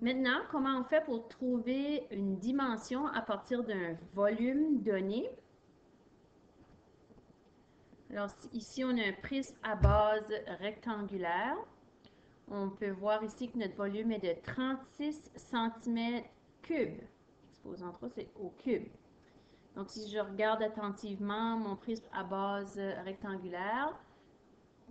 Maintenant, comment on fait pour trouver une dimension à partir d'un volume donné? Alors, ici, on a un prisme à base rectangulaire. On peut voir ici que notre volume est de 36 cm3. Supposons que c'est au cube. Donc, si je regarde attentivement mon prisme à base rectangulaire,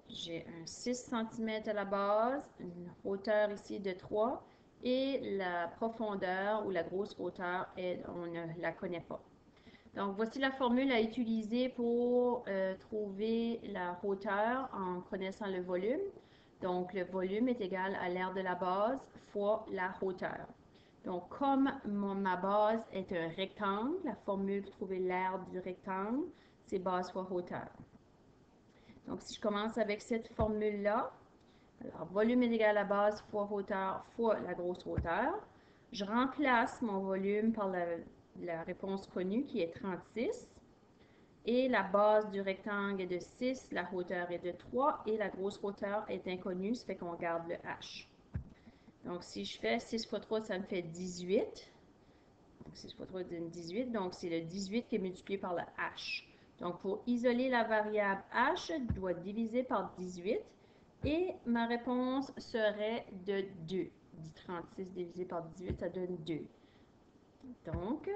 j'ai un 6 cm à la base, une hauteur ici de 3 et la profondeur ou la grosse hauteur, on ne la connaît pas. Donc, voici la formule à utiliser pour trouver la hauteur en connaissant le volume. Donc, le volume est égal à l'aire de la base fois la hauteur. Donc, comme ma base est un rectangle, la formule pour trouver l'aire du rectangle, c'est base fois hauteur. Donc, si je commence avec cette formule-là, alors volume est égal à base fois hauteur fois la grosse hauteur. Je remplace mon volume par la réponse connue qui est 36. Et la base du rectangle est de 6, la hauteur est de 3 et la grosse hauteur est inconnue, ça fait qu'on garde le H. Donc, si je fais 6 fois 3, ça me fait 18. Donc, 6 fois 3 donne 18. Donc, c'est le 18 qui est multiplié par le H. Donc, pour isoler la variable H, je dois diviser par 18. Et ma réponse serait de 2. 36 divisé par 18, ça donne 2. Donc,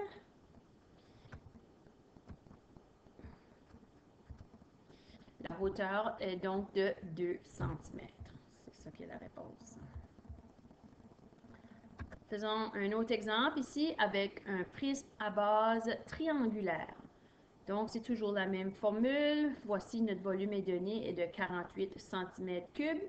la hauteur est donc de 2 cm. C'est ça qui est la réponse. Faisons un autre exemple ici avec un prisme à base triangulaire. Donc, c'est toujours la même formule. Voici notre volume est donné est de 48 cm3.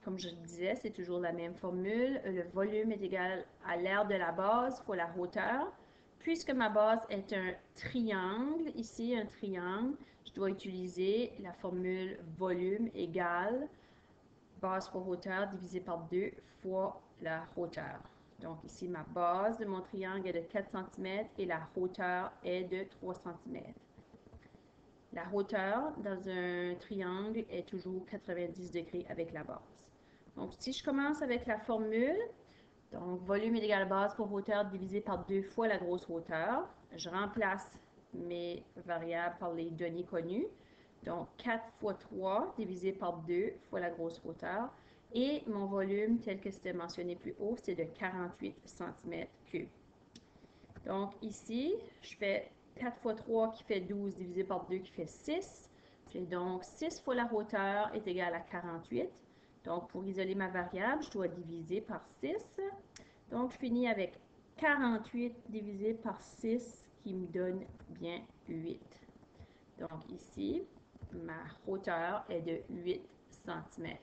Comme je disais, c'est toujours la même formule. Le volume est égal à l'aire de la base fois la hauteur. Puisque ma base est un triangle, ici un triangle, je dois utiliser la formule volume égale base fois hauteur divisé par 2 fois la hauteur. Donc ici, ma base de mon triangle est de 4 cm et la hauteur est de 3 cm. La hauteur dans un triangle est toujours 90 degrés avec la base. Donc, si je commence avec la formule, donc volume est égal à base pour hauteur divisé par 2 fois la grosse hauteur. Je remplace mes variables par les données connues. Donc, 4 fois 3 divisé par 2 fois la grosse hauteur. Et mon volume, tel que c'était mentionné plus haut, c'est de 48 cm3. Donc, ici, je fais 4 fois 3 qui fait 12 divisé par 2 qui fait 6. J'ai donc 6 fois la hauteur est égal à 48. Donc, pour isoler ma variable, je dois diviser par 6. Donc, je finis avec 48 divisé par 6 qui me donne bien 8. Donc, ici, ma hauteur est de 8 cm.